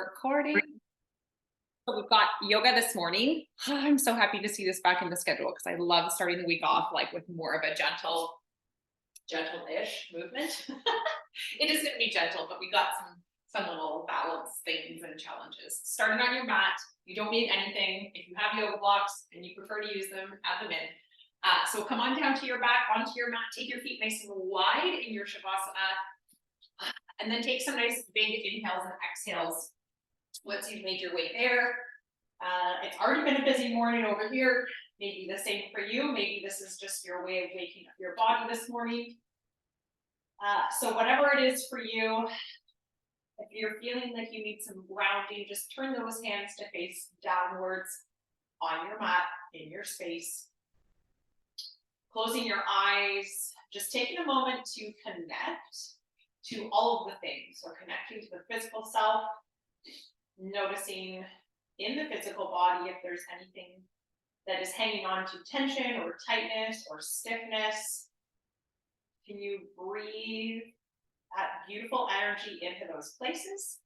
Recording. So we've got yoga this morning. I'm so happy to see this back in the schedule because I love starting the week off like with more of a gentle-ish movement. It is going to be gentle, but we got some fun little balance things and challenges. Starting on your mat, you don't need anything. If you have yoga blocks and you prefer to use them, add them in. So come on down to your back, onto your mat, take your feet nice and wide in your Shavasana, and then take some nice big inhales and exhales. Once you've made your way there, it's already been a busy morning over here. Maybe the same for you. Maybe this is just your way of waking up your body this morning. So whatever it is for you, if you're feeling like you need some grounding, just turn those hands to face downwards on your mat, in your space. Closing your eyes, just taking a moment to connect to all of the things. So connecting to the physical self, noticing in the physical body if there's anything that is hanging on to tension or tightness or stiffness. Can you breathe that beautiful energy into those places?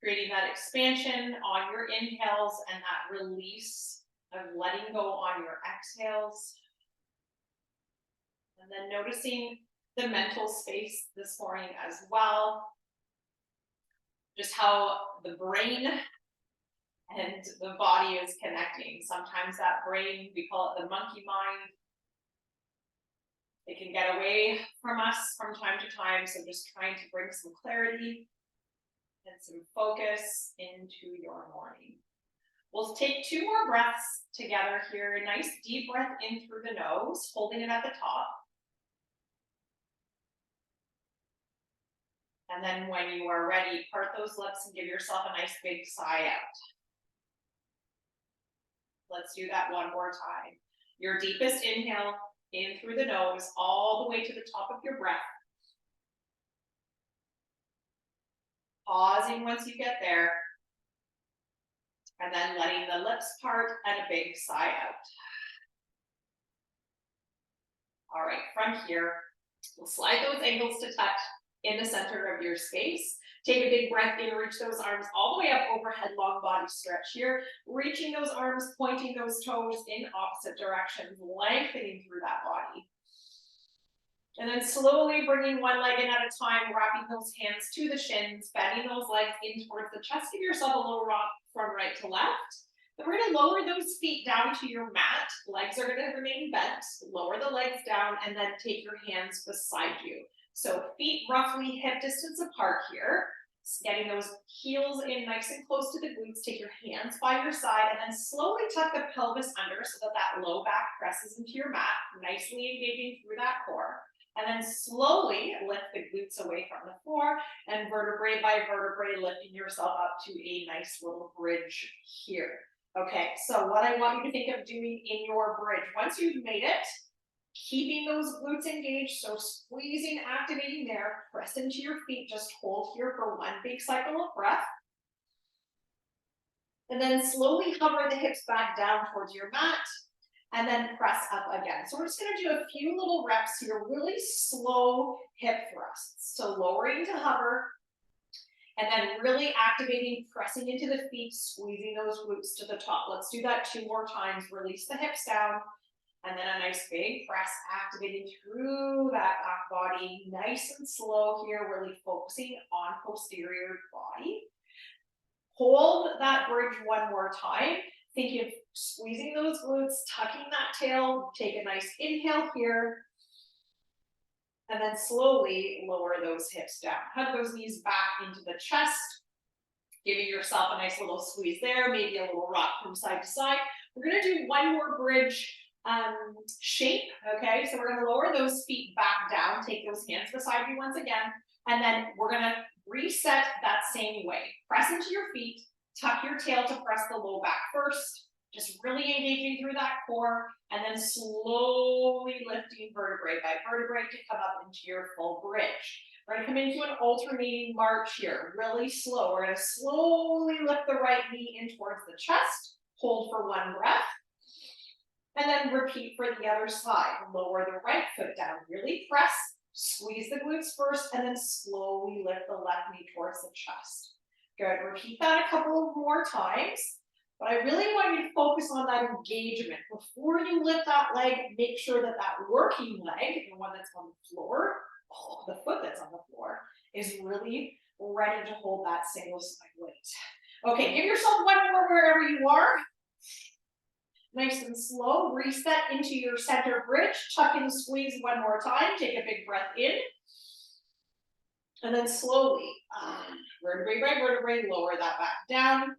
Creating that expansion on your inhales and that release of letting go on your exhales. And then noticing the mental space this morning as well. Just how the brain and the body is connecting. Sometimes that brain, we call it the monkey mind. It can get away from us from time to time. So just trying to bring some clarity and some focus into your morning. We'll take 2 more breaths together here. A nice deep breath in through the nose, holding it at the top. And then when you are ready, part those lips and give yourself a nice big sigh out. Let's do that one more time. Your deepest inhale in through the nose, all the way to the top of your breath. Pausing once you get there. And then letting the lips part and a big sigh out. All right, from here, we'll slide those ankles to touch in the center of your space. Take a big breath in, reach those arms all the way up overhead, long body stretch here. Reaching those arms, pointing those toes in opposite directions, lengthening through that body. And then slowly bringing one leg in at a time, wrapping those hands to the shins, bending those legs in towards the chest. Give yourself a little rock from right to left. Then we're going to lower those feet down to your mat. Legs are going to remain bent. Lower the legs down and then take your hands beside you. So feet roughly hip distance apart here. Getting those heels in nice and close to the glutes. Take your hands by your side and then slowly tuck the pelvis under so that low back presses into your mat, nicely engaging through that core. And then slowly lift the glutes away from the floor and vertebrae by vertebrae, lifting yourself up to a nice little bridge here. Okay, so what I want you to think of doing in your bridge, once you've made it, keeping those glutes engaged, so squeezing, activating there, press into your feet, just hold here for one big cycle of breath. And then slowly hover the hips back down towards your mat, and then press up again. So we're just gonna do a few little reps here, really slow hip thrusts. So lowering to hover, and then really activating, pressing into the feet, squeezing those glutes to the top. Let's do that 2 more times. Release the hips down. And then a nice big press, activating through that back body, nice and slow here, really focusing on posterior body. Hold that bridge one more time. Think of squeezing those glutes, tucking that tail, take a nice inhale here. And then slowly lower those hips down. Hug those knees back into the chest, giving yourself a nice little squeeze there, maybe a little rock from side to side. We're gonna do one more bridge shape, okay? So we're gonna lower those feet back down, take those hands beside you once again, and then we're gonna reset that same way. Press into your feet, tuck your tail to press the low back first, just really engaging through that core, and then slowly lifting vertebrae by vertebrae to come up into your full bridge. We're gonna come into an alternating march here, really slow. We're gonna slowly lift the right knee in towards the chest, hold for one breath, and then repeat for the other side. Lower the right foot down, really press, Squeeze the glutes first and then slowly lift the left knee towards the chest. Good, repeat that a couple of more times. But I really want you to focus on that engagement. Before you lift that leg, make sure that that working leg, the one that's on the floor, the foot that's on the floor, is really ready to hold that single side weight. Okay, give yourself one more wherever you are. Nice and slow, reset into your center bridge, tuck and squeeze one more time, take a big breath in. And then slowly, vertebrae by vertebrae, lower that back down.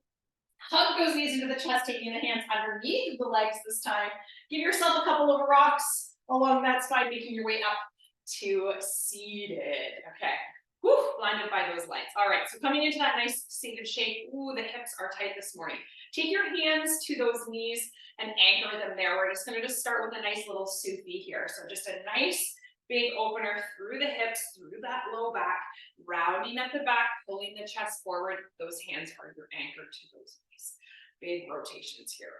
Hug those knees into the chest, taking the hands underneath the legs this time. Give yourself a couple of rocks along that spine, making your way up to seated. Okay. Whew, blinded by those lights. All right, so coming into that nice seated shape. Ooh, the hips are tight this morning. Take your hands to those knees and anchor them there. We're just gonna start with a nice little Sufi here. So just a nice big opener through the hips, through that low back, rounding at the back, pulling the chest forward. Those hands are your anchor to those knees. Big rotations here.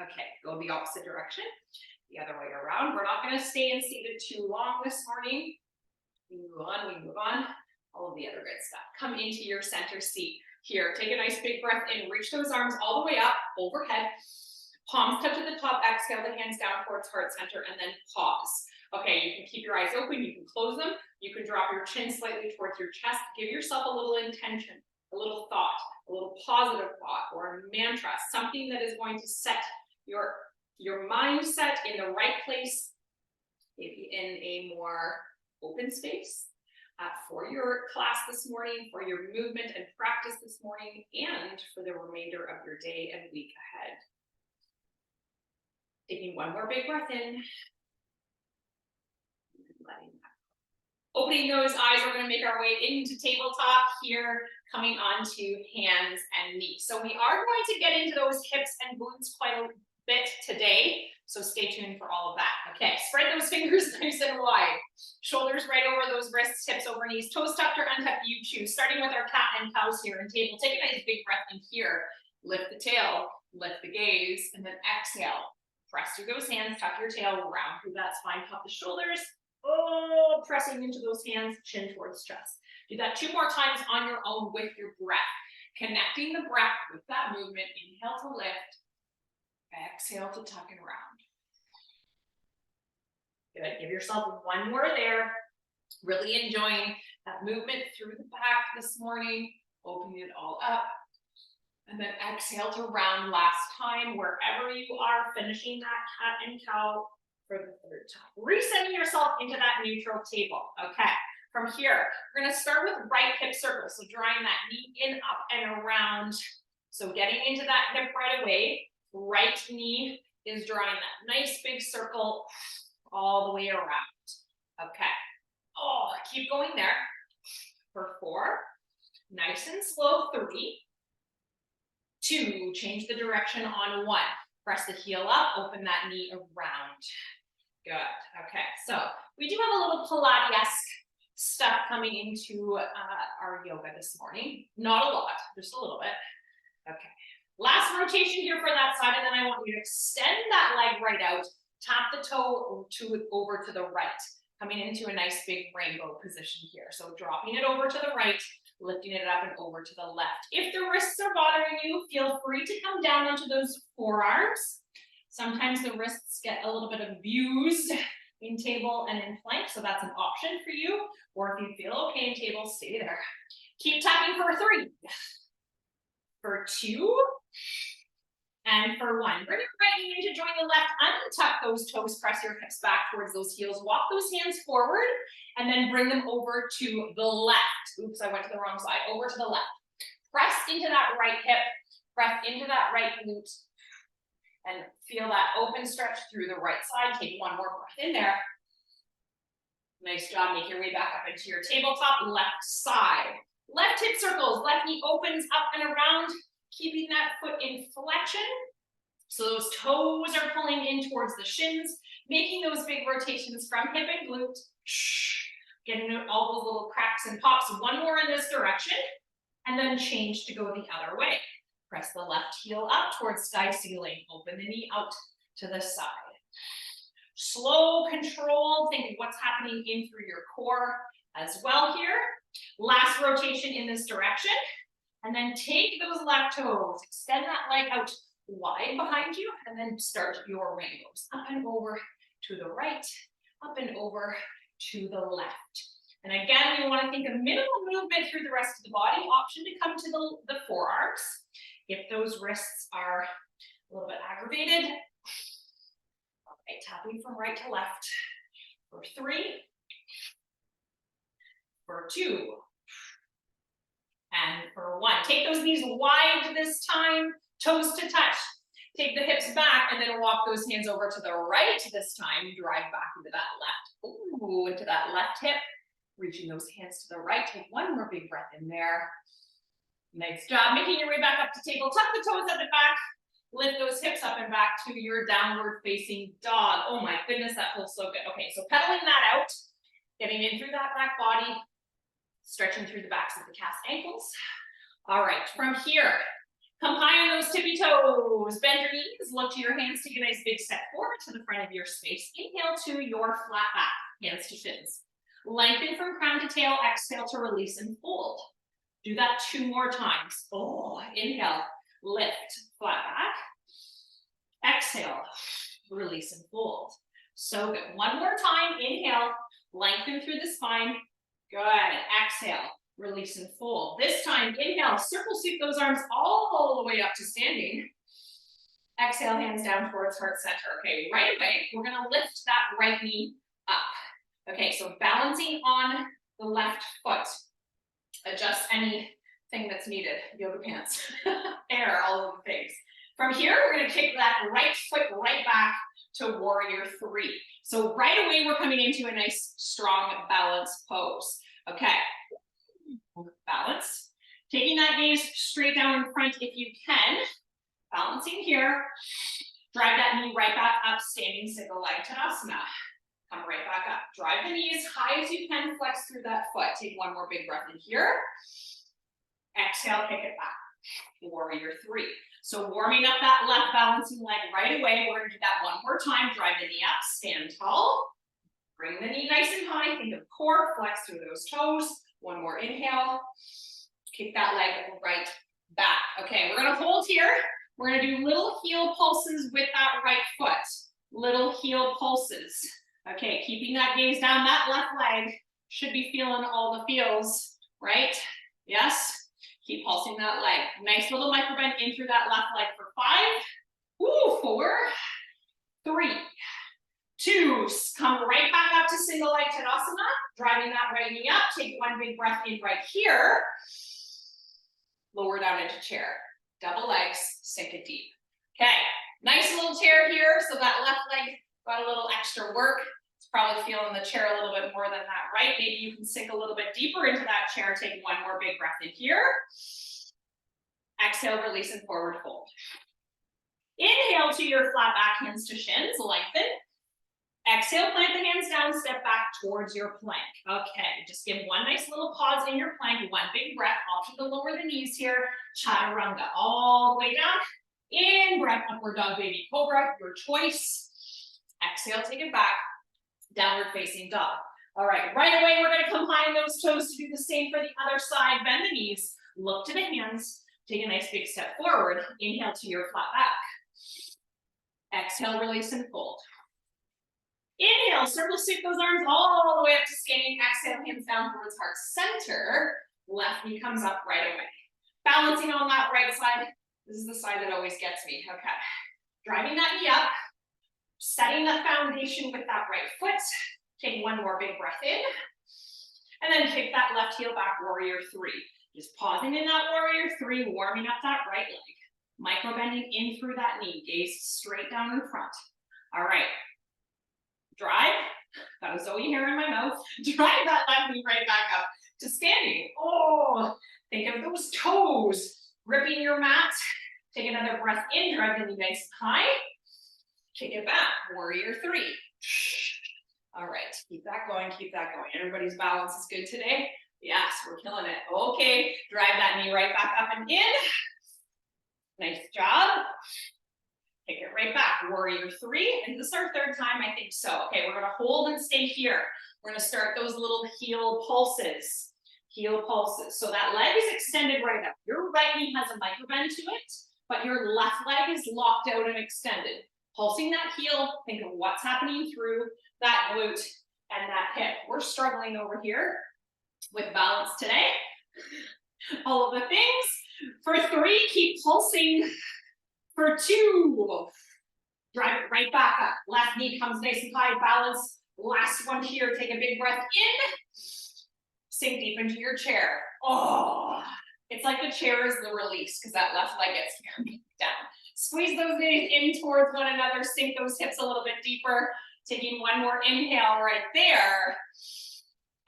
Okay, go the opposite direction. The other way around. We're not gonna stay in seated too long this morning. We move on, all of the other good stuff. Come into your center seat. Here, take a nice big breath in, reach those arms all the way up, overhead. Palms touch at the top, exhale the hands down towards heart center, and then pause. Okay, you can keep your eyes open, you can close them, you can drop your chin slightly towards your chest. Give yourself a little intention, a little thought, a little positive thought, or a mantra, something that is going to set your mindset in the right place, maybe in a more open space for your class this morning, for your movement and practice this morning, and for the remainder of your day and week ahead. Taking one more big breath in. Letting that go. Opening those eyes, we're going to make our way into tabletop here, coming onto hands and knees. So we are going to get into those hips and glutes quite a bit today. So stay tuned for all of that. Okay, spread those fingers nice and wide. Shoulders right over those wrists, hips over knees, toes tucked or untucked, you choose. Starting with our cat and cows here in table. Take a nice big breath in here. Lift the tail, lift the gaze, and then exhale. Press through those hands, tuck your tail, round through that spine, pop the shoulders. Oh, pressing into those hands, chin towards chest. Do that 2 more times on your own with your breath. Connecting the breath with that movement. Inhale to lift. Exhale to tuck and round. Good. Give yourself one more there. Really enjoying that movement through the back this morning. Opening it all up. And then exhale to round last time, wherever you are, finishing that cat and cow for the 3rd time. Resetting yourself into that neutral table. Okay. From here, we're going to start with right hip circle. So drawing that knee in, up, and around. So getting into that hip right away. Right knee is drawing that nice big circle all the way around. Okay. Oh, keep going there. For 4. Nice and slow. 3. 2. Change the direction on 1. Press the heel up. Open that knee around. Good. Okay. So we do have a little Pilates-esque stuff coming into our yoga this morning. Not a lot, just a little bit. Okay. Last rotation here for that side, and then I want you to extend that leg right out, tap the toe over to the right, coming into a nice big rainbow position here. So dropping it over to the right, lifting it up and over to the left. If the wrists are bothering you, feel free to come down onto those forearms. Sometimes the wrists get a little bit abused in table and in plank, so that's an option for you. Or if you feel okay in table, stay there. Keep tapping for 3, for 2, and for 1. Bring your right knee in to join the left. Untuck those toes, press your hips back towards those heels. Walk those hands forward, and then bring them over to the left. Oops, I went to the wrong side. Over to the left. Press into that right hip. Press into that right glute. And feel that open stretch through the right side. Take one more breath in there. Nice job. Make your way back up into your tabletop. Left side. Left hip circles. Left knee opens up and around. Keeping that foot in flexion. So those toes are pulling in towards the shins. Making those big rotations from hip and glute. Getting all those little cracks and pops. One more in this direction. And then change to go the other way. Press the left heel up towards sky ceiling. Open the knee out to the side. Slow, controlled. Think of what's happening in through your core as well here. Last rotation in this direction. And then take those left toes, extend that leg out wide behind you, and then start your rainbows. Up and over to the right, up and over to the left. And again, we want to think of minimal movement through the rest of the body. Option to come to the forearms. If those wrists are a little bit aggravated. All right, tapping from right to left. For 3. For 2. And for 1. Take those knees wide this time, toes to touch. Take the hips back and then walk those hands over to the right this time. Drive back into that left, ooh, into that left hip. Reaching those hands to the right. Take one more big breath in there. Nice job. Making your way back up to table. Tuck the toes at the back. Lift those hips up and back to your downward facing dog. Oh my goodness, that feels so good. Okay, so pedaling that out, getting in through that back body, stretching through the backs of the calves, ankles. All right, from here, come high on those tippy toes. Bend your knees, look to your hands, take a nice big step forward to the front of your space. Inhale to your flat back, hands to shins. Lengthen from crown to tail, exhale to release and fold. Do that 2 more times. Oh, inhale, lift, flat back. Exhale, release and fold. So good. One more time, inhale, lengthen through the spine. Good, exhale, release and fold. This time, inhale, circle sweep those arms all the way up to standing. Exhale, hands down towards heart center. Okay, right away, we're gonna lift that right knee up. Okay, so balancing on the left foot. Adjust anything that's needed, yoga pants, hair, all of the things. From here, we're gonna kick that right foot right back to warrior 3. So right away, we're coming into a nice, strong, balanced pose. Okay, balance. Taking that gaze straight down in front if you can. Balancing here. Drive that knee right back up, standing single leg Tadasana. Come right back up. Drive the knees high as you can, flex through that foot. Take one more big breath in here. Exhale, kick it back. Warrior 3. So warming up that left balancing leg right away. We're gonna do that one more time. Drive the knee up, stand tall. Bring the knee nice and high. Think of core, flex through those toes. One more inhale. Kick that leg right back. Okay, we're gonna hold here. We're gonna do little heel pulses with that right foot. Little heel pulses. Okay, keeping that gaze down, that left leg should be feeling all the feels, right? Yes, keep pulsing that leg. Nice little micro bend in through that left leg for 5. Woo, 4, 3, 2, come right back up to single leg Tadasana, driving that right knee up, take one big breath in right here, lower down into chair, double legs, sink it deep. Okay, nice little chair here, so that left leg got a little extra work. It's probably feeling the chair a little bit more than that, right? Maybe you can sink a little bit deeper into that chair. Take one more big breath in here. Exhale, release and forward fold. Inhale to your flat back, hands to shins, lengthen. Exhale, plant the hands down, step back towards your plank. Okay, just give one nice little pause in your plank, one big breath. Option to lower the knees here. Chaturanga, all the way down. In, breath, upward dog, baby cobra, your choice. Exhale, take it back, downward facing dog. All right, right away, we're gonna come high on those toes to do the same for the other side. Bend the knees, look to the hands, take a nice big step forward. Inhale to your flat back. Exhale, release and fold. Inhale, circle sweep those arms all the way up to standing. Exhale, hands down towards heart center. Left knee comes up right away. Balancing on that right side. This is the side that always gets me, okay. Driving that knee up. Setting the foundation with that right foot. Take one more big breath in. And then kick that left heel back, warrior 3. Just pausing in that warrior 3, warming up that right leg. Micro bending in through that knee, gaze straight down in front. All right. Drive, got a Zoe hair in my mouth. Drive that left knee right back up to standing. Oh, think of those toes. Gripping your mat. Take another breath in, drive the knee nice and high. Kick it back, warrior 3. All right, keep that going, keep that going. Everybody's balance is good today? Yes, we're killing it. Okay, drive that knee right back up and in. Nice job. Kick it right back. Warrior 3. And this is our third time, I think so. Okay, we're gonna hold and stay here. We're gonna start those little heel pulses. Heel pulses. So that leg is extended right up. Your right knee has a micro bend to it, but your left leg is locked out and extended. Pulsing that heel, think of what's happening through that glute and that hip. We're struggling over here with balance today. All of the things. For 3, keep pulsing. For 2, drive it right back up. Left knee comes nice and high, balance. Last one here, take a big breath in. Sink deep into your chair. Oh, it's like the chair is the release because that left leg gets down. Squeeze those knees in towards one another, sink those hips a little bit deeper. Taking one more inhale right there.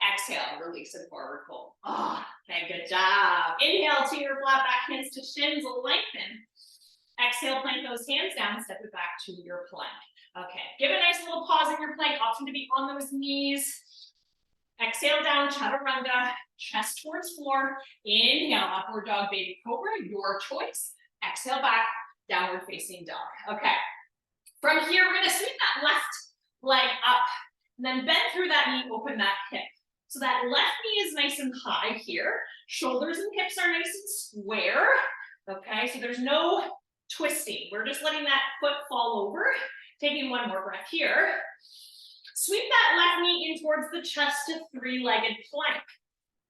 Exhale, release it forward fold. Oh, okay, good job. Inhale to your flat back, hands to shins, lengthen. Exhale, plant those hands down, step it back to your plank. Okay, give a nice little pause in your plank, option to be on those knees. Exhale down, chaturanga, chest towards floor. Inhale, upward dog, baby cobra, your choice. Exhale back, downward facing dog. Okay, from here, we're gonna sweep that left leg up, and then bend through that knee, open that hip. So that left knee is nice and high here. Shoulders and hips are nice and square. Okay, so there's no twisting. We're just letting that foot fall over. Taking one more breath here. Sweep that left knee in towards the chest to 3-legged plank.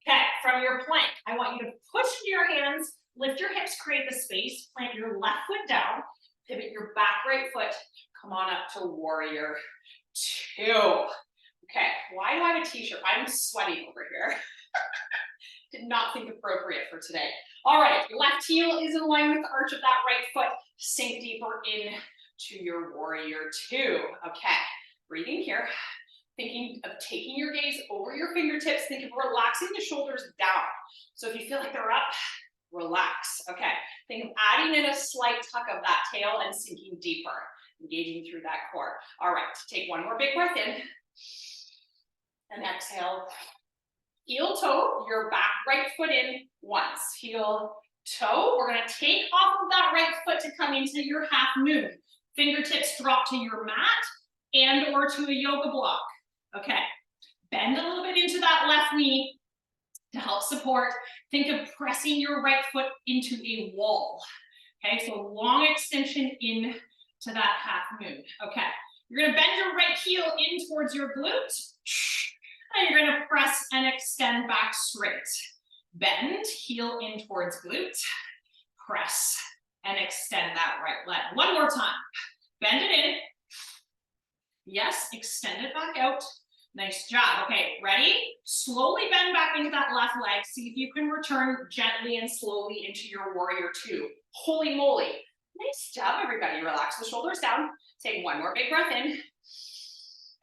Okay, from your plank, I want you to push into your hands, lift your hips, create the space, plant your left foot down, pivot your back right foot, come on up to warrior 2. Okay, why do I have a t-shirt? I'm sweating over here. Did not think appropriate for today. All right, left heel is in line with the arch of that right foot. Sink deeper in to your warrior 2. Okay, breathing here. Thinking of taking your gaze over your fingertips. Think of relaxing the shoulders down. So if you feel like they're up, relax. Okay, think of adding in a slight tuck of that tail and sinking deeper, engaging through that core. All right, take one more big breath in. And exhale. Heel toe, your back right foot in once. Heel toe, we're gonna take off of that right foot to come into your half moon. Fingertips drop to your mat and or to a yoga block. Okay, bend a little bit into that left knee to help support. Think of pressing your right foot into a wall. Okay, so long extension in to that half moon. Okay, you're gonna bend your right heel in towards your glute. And you're gonna press and extend back straight. Bend, heel in towards glute. Press and extend that right leg. One more time. Bend it in. Yes, extend it back out. Nice job. Okay, ready? Slowly bend back into that left leg. See if you can return gently and slowly into your warrior 2. Holy moly. Nice job, everybody. Relax the shoulders down. Take one more big breath in.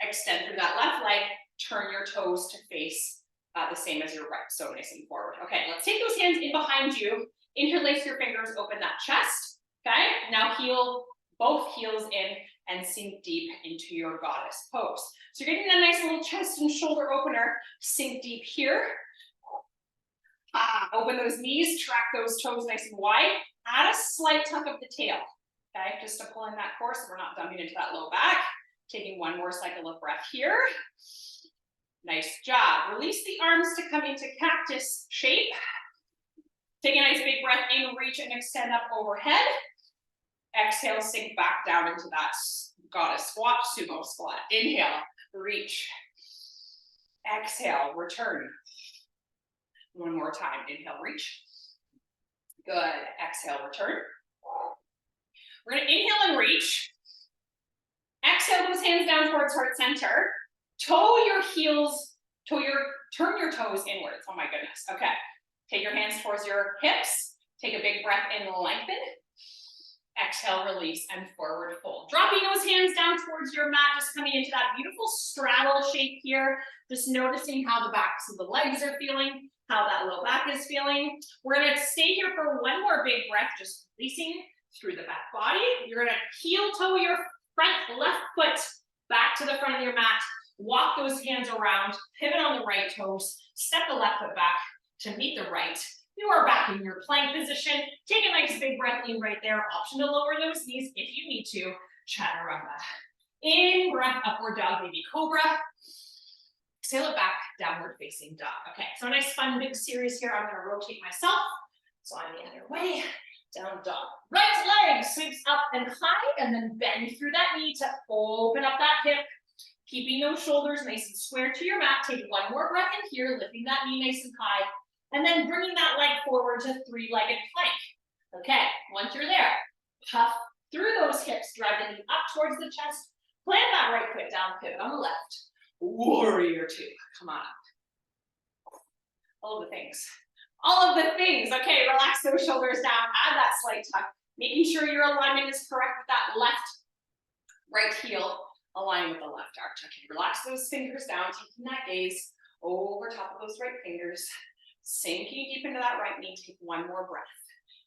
Extend through that left leg. Turn your toes to face the same as your right. So nice and forward. Okay, let's take those hands in behind you. Interlace your fingers, open that chest. Okay, now heel, both heels in and sink deep into your goddess pose. So you're getting a nice little chest and shoulder opener. Sink deep here. Open those knees, track those toes nice and wide. Add a slight tuck of the tail. Okay, just to pull in that core so we're not dumping into that low back. Taking one more cycle of breath here. Nice job. Release the arms to come into cactus shape. Take a nice big breath in, reach and extend up overhead. Exhale, sink back down into that goddess squat, sumo squat. Inhale, reach. Exhale, return. One more time. Inhale, reach. Good. Exhale, return. We're going to inhale and reach. Exhale those hands down towards heart center. Toe your heels, turn your toes inwards. Oh my goodness. Okay. Take your hands towards your hips. Take a big breath in, lengthen. Exhale, release, and forward fold. Dropping those hands down towards your mat, just coming into that beautiful straddle shape here. Just noticing how the backs of the legs are feeling, how that low back is feeling. We're gonna stay here for one more big breath, just releasing through the back body. You're gonna heel toe your front left foot back to the front of your mat. Walk those hands around, pivot on the right toes, step the left foot back to meet the right. You are back back in your plank position. Take a nice big breath in right there. Option to lower those knees if you need to. Chaturanga. In breath, upward dog, baby cobra. Exhale it back, downward facing dog. Okay, so a nice fun big series here. I'm gonna rotate myself. So I'm the other way, down dog. Right leg sweeps up and high, and then bend through that knee to open up that hip. Keeping those shoulders nice and square to your mat. Take one more breath in here, lifting that knee nice and high, and then bringing that leg forward to three-legged plank. Okay, once you're there, puff through those hips, drive the knee up towards the chest, plant that right foot down, pivot on the left. Warrior two, come on up. All of the things. All of the things. Okay, relax those shoulders down, add that slight tuck, making sure your alignment is correct with that left right heel aligning with the left arch. Okay, relax those fingers down, taking that gaze over top of those right fingers, sinking deep into that right knee. Take one more breath,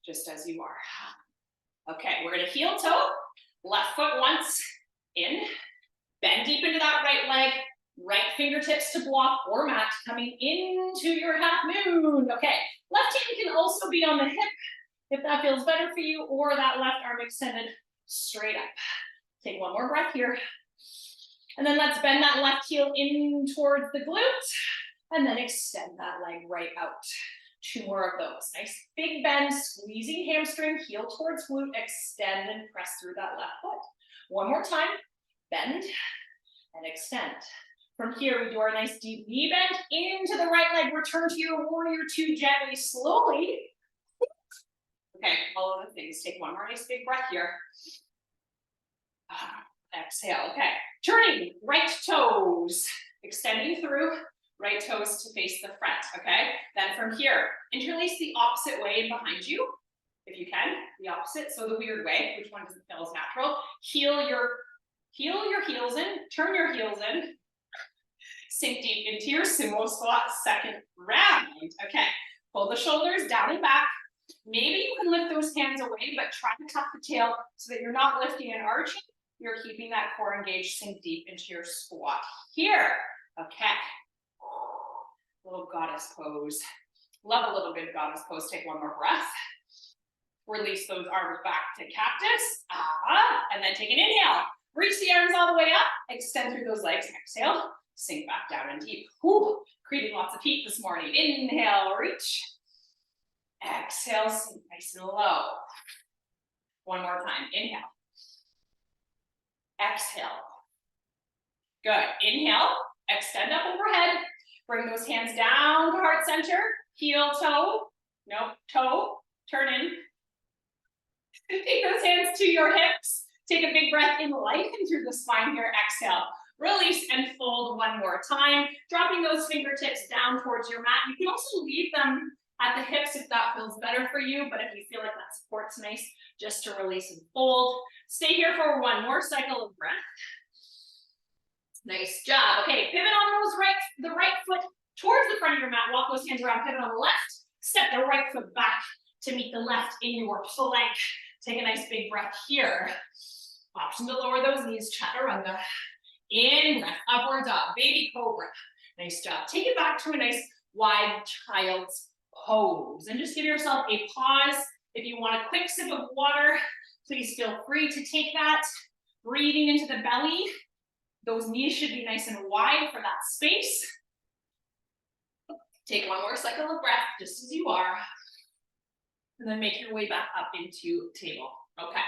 just as you are. Okay, we're gonna heel toe, left foot once, in, bend deep into that right leg, right fingertips to block or mat, coming into your half moon. Okay, left hand can also be on the hip if that feels better for you, or that left arm extended straight up. Take one more breath here. And then let's bend that left heel in towards the glute, and then extend that leg right out. Two more of those. Nice big bend, squeezing hamstring, heel towards glute, extend and press through that left foot. One more time, bend and extend. From here, we do our nice deep knee bend into the right leg. Return to your warrior two gently, slowly. Okay, all of the things. Take one more nice big breath here. Exhale, okay. Turning right toes, extending through, right toes to face the front, okay? Then from here, interlace the opposite way behind you, if you can, the opposite, so the weird way, which one doesn't feel as natural. Heel your heels in, turn your heels in, sink deep into your sumo squat, second round, okay. Pull the shoulders down and back. Maybe you can lift those hands away, but try to tuck the tail so that you're not lifting and arching. You're keeping that core engaged, sink deep into your squat here. Okay. Little goddess pose. Love a little bit of goddess pose. Take one more breath. Release those arms back to cactus. And then take an inhale. Reach the arms all the way up. Extend through those legs. Exhale. Sink back down and deep. Whew. Creating lots of heat this morning. Inhale, reach. Exhale, sink nice and low. One more time. Inhale. Exhale. Good. Inhale, extend up overhead. Bring those hands down to heart center. Heel, toe. Nope, toe. Turn in. Take those hands to your hips. Take a big breath in, lengthen through the spine here. Exhale. Release and fold one more time. Dropping those fingertips down towards your mat. You can also leave them at the hips if that feels better for you, but if you feel like that support's nice, just to release and fold. Stay here for one more cycle of breath. Nice job. Okay, pivot on those the right foot towards the front of your mat. Walk those hands around, pivot on the left. Step the right foot back to meet the left in your plank. Take a nice big breath here. Option to lower those knees, chaturanga. In breath, upward dog, baby cobra. Nice job. Take it back to a nice wide child's pose. And just give yourself a pause. If you want a quick sip of water, please feel free to take that. Breathing into the belly. Those knees should be nice and wide for that space. Take one more cycle of breath, just as you are. And then make your way back up into table. Okay.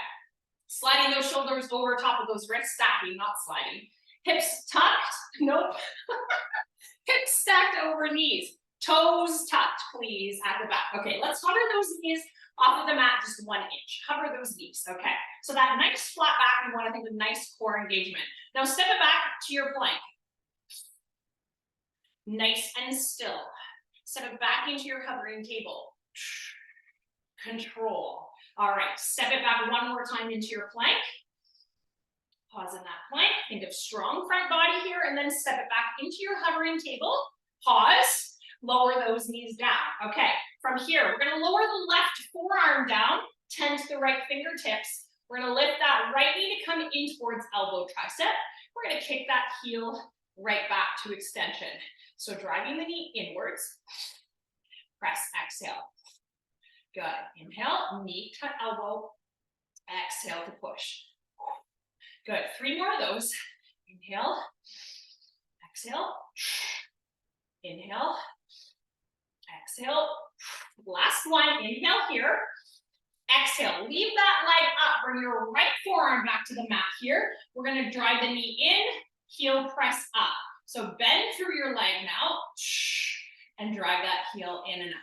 Sliding those shoulders over top of those wrists, stacking, not sliding. Hips tucked, nope. Hips stacked over knees. Toes tucked, please, at the back. Okay, let's hover those knees off of the mat just 1 inch. Hover those knees, okay. So that nice flat back, you want to think of nice core engagement. Now step it back to your plank. Nice and still. Step it back into your hovering table. Control. All right, step it back one more time into your plank. Pause in that plank. Think of strong front body here, and then step it back into your hovering table. Pause. Lower those knees down. Okay, from here, we're gonna lower the left forearm down, tend to the right fingertips. We're gonna lift that right knee to come in towards elbow tricep. We're gonna kick that heel right back to extension. So driving the knee inwards. Press, exhale. Good. Inhale, knee to elbow. Exhale to push. Good. 3 more of those. Inhale. Exhale. Inhale. Exhale. Last one. Inhale here. Exhale. Leave that leg up. Bring your right forearm back to the mat here. We're going to drive the knee in, heel press up. So bend through your leg now and drive that heel in and out.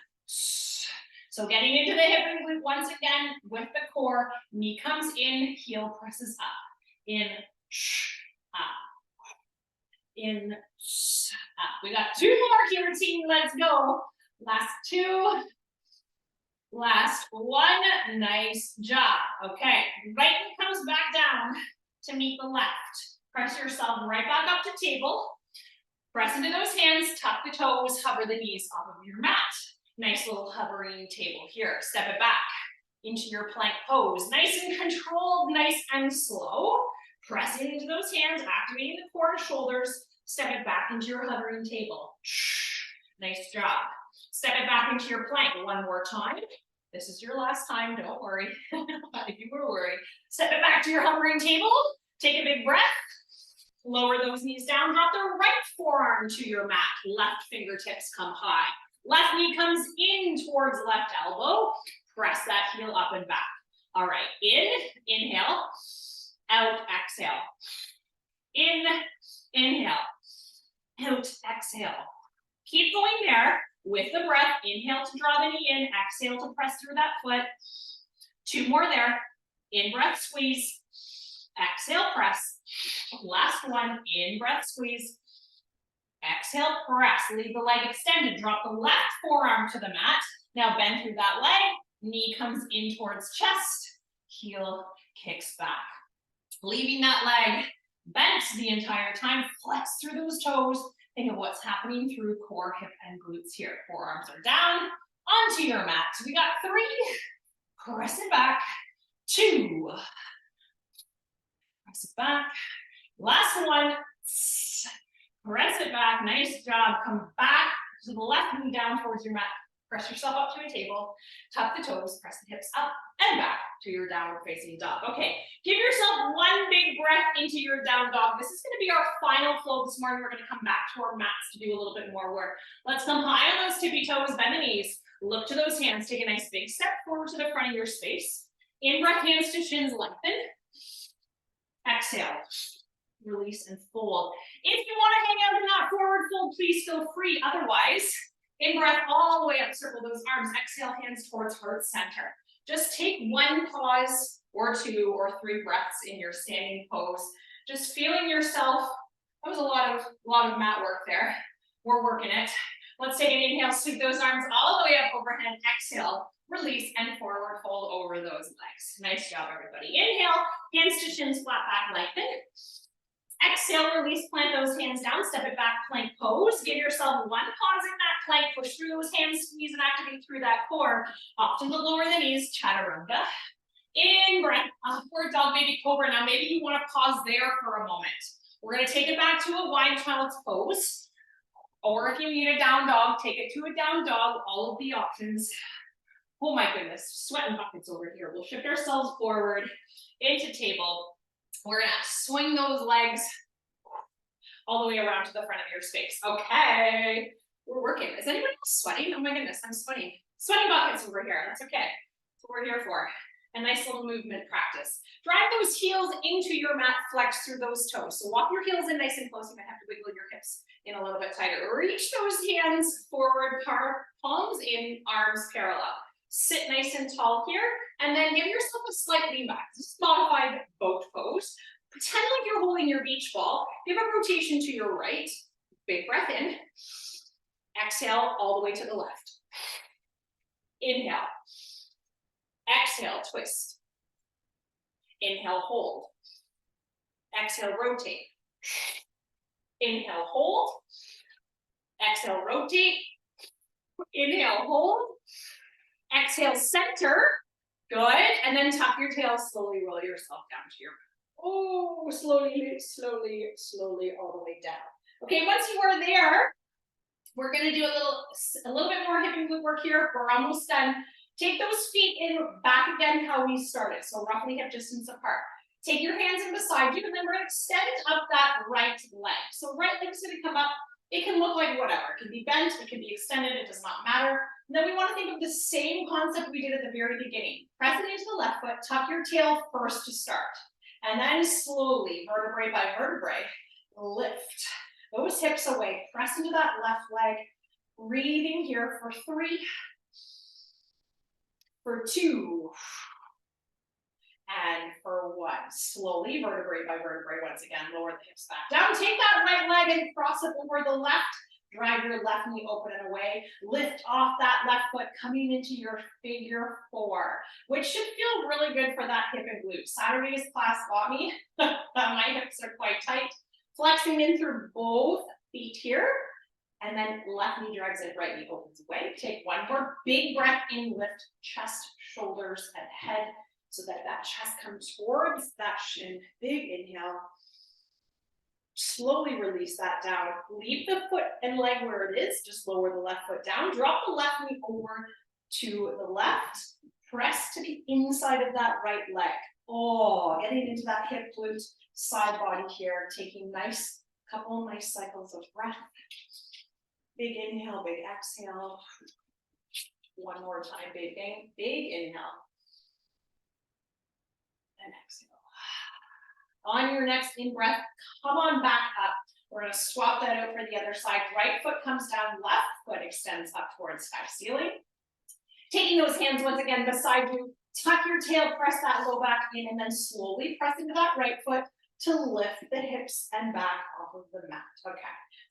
So getting into the hip and glute once again with the core. Knee comes in, heel presses up. In, up. In, up. We got 2 more here, team. Let's go. Last 2. Last 1. Nice job. Okay. Right knee comes back down to meet the left. Press yourself right back up to table. Press into those hands, tuck the toes, hover the knees off of your mat. Nice little hovering table here. Step it back into your plank pose. Nice and controlled, nice and slow. Press into those hands, activating the core and shoulders. Step it back into your hovering table. Nice job. Step it back into your plank 1 more time. This is your last time, don't worry. If you were worried. Step it back to your hovering table. Take a big breath. Lower those knees down. Drop the right forearm to your mat. Left fingertips come high. Left knee comes in towards left elbow. Press that heel up and back. All right, inhale, out, exhale. Inhale, out, exhale. Keep going there with the breath. Inhale to draw the knee in, exhale to press through that foot. 2 more there. In breath, squeeze. Exhale, press. Last one, in breath, squeeze. Exhale, press. Leave the leg extended. Drop the left forearm to the mat. Now bend through that leg. Knee comes in towards chest. Heel kicks back. Leaving that leg bent the entire time. Flex through those toes. Think of what's happening through core, hip, and glutes here. Forearms are down onto your mat. So we got 3. Press it back. 2. Press it back. Last one. Press it back. Nice job. Come back to the left knee down towards your mat. Press yourself up to a table. Tuck the toes. Press the hips up and back to your downward facing dog. Okay. Give yourself 1 big breath into your down dog. This is going to be our final flow this morning. We're going to come back to our mats to do a little bit more work. Let's come high on those tippy toes. Bend the knees. Look to those hands. Take a nice big step forward to the front of your space. In-breath, hands to shins, lengthen. Exhale. Release and fold. If you want to hang out in that forward fold, please feel free. Otherwise, in breath all the way up, circle those arms. Exhale, hands towards heart center. Just take 1 pause or 2 or 3 breaths in your standing pose. Just feeling yourself. That was a lot of mat work there. We're working it. Let's take an inhale, sweep those arms all the way up overhead. Exhale, release and forward fold over those legs. Nice job, everybody. Inhale, hands to shins, flat back, lengthen. Exhale, release, plant those hands down, step it back, plank pose. Give yourself 1 pause in that plank, push through those hands, squeeze and activate through that core. Often to lower the knees, chaturanga. In breath, upward dog, baby cobra. Now maybe you want to pause there for a moment. We're going to take it back to a wide child's pose. Or if you need a down dog, take it to a down dog, all of the options. Oh my goodness, sweating buckets over here. We'll shift ourselves forward into table. We're gonna swing those legs all the way around to the front of your space. Okay, we're working. Is anyone else sweating? Oh my goodness, I'm sweating. Sweating buckets over here, that's okay. That's what we're here for. A nice little movement practice. Drive those heels into your mat, flex through those toes. So walk your heels in nice and close. You might have to wiggle your hips in a little bit tighter. Reach those hands forward, palms in, arms parallel. Sit nice and tall here, and then give yourself a slight lean back. This is modified boat pose. Pretend like you're holding your beach ball. Give a rotation to your right. Big breath in. Exhale all the way to the left. Inhale. Exhale, twist. Inhale, hold. Exhale, rotate. Inhale, hold. Exhale, rotate. Inhale, hold. Exhale, center. Good. And then tuck your tail, slowly roll yourself down to your slowly, slowly, slowly all the way down. Okay, once you are there, we're gonna do a little bit more hip and glute work here. We're almost done. Take those feet in back again how we started, so roughly hip distance apart. Take your hands in beside you, and then we're gonna extend up that right leg. So right leg's gonna come up. It can look like whatever. It can be bent, it can be extended, it does not matter. And then we want to think of the same concept we did at the very beginning. Press it into the left foot, tuck your tail first to start. And then slowly, vertebrae by vertebrae, lift those hips away. Press into that left leg. Breathing here for 3, for 2, and for 1. Slowly, vertebrae by vertebrae, once again, lower the hips back down. Take that right leg and cross it over the left. Drive your left knee open and away. Lift off that left foot, coming into your figure 4, which should feel really good for that hip and glute. Saturday's class got me. My hips are quite tight. Flexing in through both feet here. And then left knee drags in, right knee opens away. Take one more big breath in, lift chest, shoulders, and head so that that chest comes towards that shin. Big inhale. Slowly release that down. Leave the foot and leg where it is. Just lower the left foot down. Drop the left knee over to the left. Press to the inside of that right leg. Oh, getting into that hip glute side body here. Taking couple nice cycles of breath. Big inhale, big exhale. One more time, big inhale. And exhale. On your next in-breath, come on back up. We're gonna swap that out for the other side. Right foot comes down, left foot extends up towards sky ceiling. Taking those hands once again beside you, tuck your tail, press that low back in, and then slowly press into that right foot to lift the hips and back off of the mat. Okay,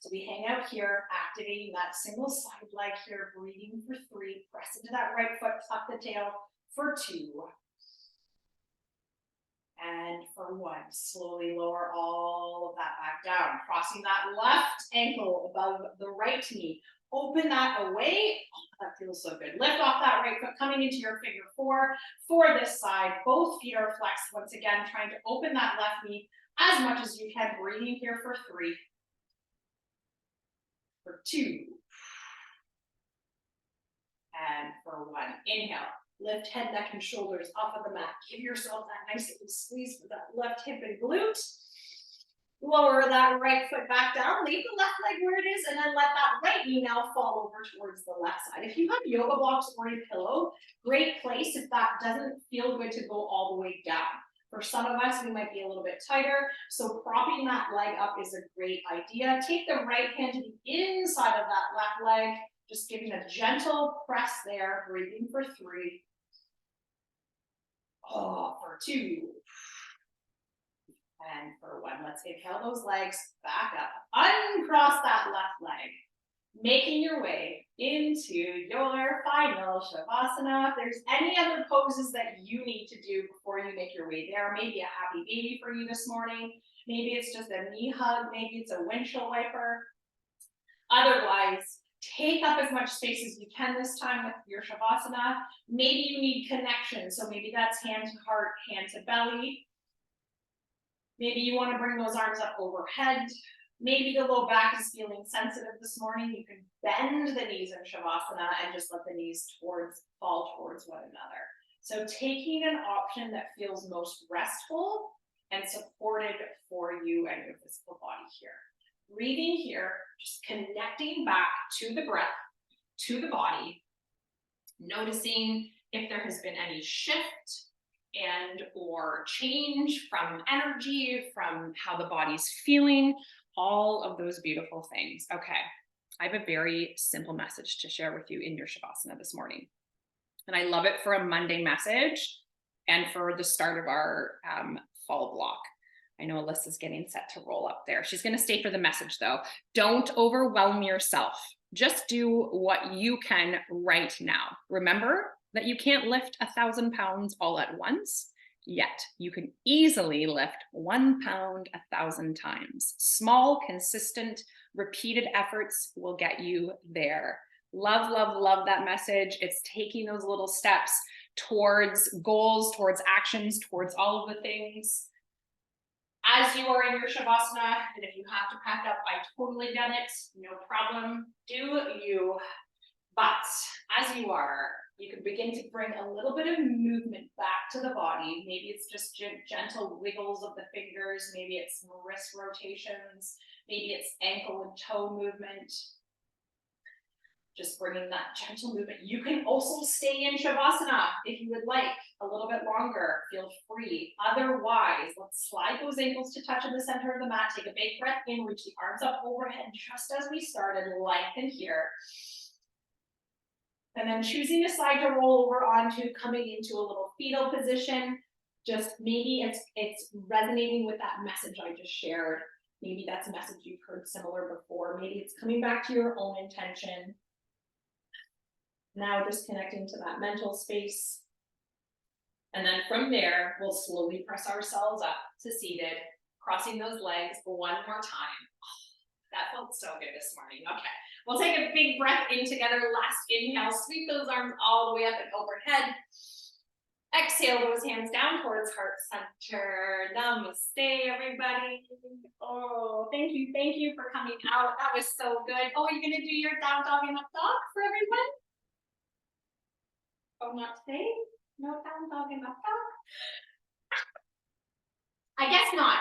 so we hang out here, activating that single side leg here, breathing for 3, press into that right foot, tuck the tail for 2. And for 1, slowly lower all of that back down, crossing that left ankle above the right knee. Open that away. Oh, that feels so good. Lift off that right foot, coming into your figure 4 for this side. Both feet are flexed once again, trying to open that left knee as much as you can. Breathing here for 3, for 2, and for 1. Inhale. Lift head, neck, and shoulders off of the mat. Give yourself that nice little squeeze for that left hip and glute. Lower that right foot back down. Leave the left leg where it is, and then let that right knee now fall over towards the left side. If you have yoga blocks or a pillow, great place if that doesn't feel good to go all the way down. For some of us, we might be a little bit tighter, so propping that leg up is a great idea. Take the right hand to the inside of that left leg, just giving a gentle press there, breathing for 3. Oh, for 2. And for 1. Let's inhale those legs back up. Uncross that left leg. Making your way into your final Shavasana. If there's any other poses that you need to do before you make your way there, maybe a happy baby for you this morning. Maybe it's just a knee hug. Maybe it's a windshield wiper. Otherwise, take up as much space as you can this time with your Shavasana. Maybe you need connection, so maybe that's hand to heart, hand to belly. Maybe you want to bring those arms up overhead. Maybe the low back is feeling sensitive this morning. You can bend the knees in Shavasana and just let the knees fall towards one another. So taking an option that feels most restful and supported for you and your physical body here. Breathing here, just connecting back to the breath, to the body, noticing if there has been any shift and or change from energy, from how the body's feeling, all of those beautiful things. Okay, I have a very simple message to share with you in your Shavasana this morning. And I love it for a Monday message and for the start of our fall block. I know Alyssa's getting set to roll up there. She's going to stay for the message though. Don't overwhelm yourself. Just do what you can right now. Remember that you can't lift 1,000 pounds all at once, yet you can easily lift 1 pound 1,000 times. Small, consistent, repeated efforts will get you there. Love, love, love that message. It's taking those little steps towards goals, towards actions, towards all of the things. As you are in your Shavasana, and if you have to pack up, I totally get it, no problem, do you. But as you are, You can begin to bring a little bit of movement back to the body. Maybe it's just gentle wiggles of the fingers. Maybe it's some wrist rotations. Maybe it's ankle and toe movement. Just bringing that gentle movement. You can also stay in Shavasana if you would like a little bit longer. Feel free. Otherwise, let's slide those ankles to touch in the center of the mat. Take a big breath in, reach the arms up overhead just as we started. Lengthen here. And then choosing a side to roll over onto, coming into a little fetal position. Just maybe it's resonating with that message I just shared. Maybe that's a message you've heard similar before. Maybe it's coming back to your own intention. Now just connecting to that mental space. And then from there, we'll slowly press ourselves up to seated, crossing those legs one more time. Oh, that felt so good this morning. Okay, we'll take a big breath in together. Last inhale, sweep those arms all the way up and overhead. Exhale those hands down towards heart center. Namaste, everybody. Oh, thank you for coming out. That was so good. Oh, you're gonna do your down dog and up dog for everyone? Oh, not today? No down dog and up dog? I guess not.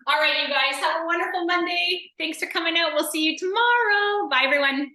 All right, you guys, have a wonderful Monday. Thanks for coming out. We'll see you tomorrow. Bye, everyone.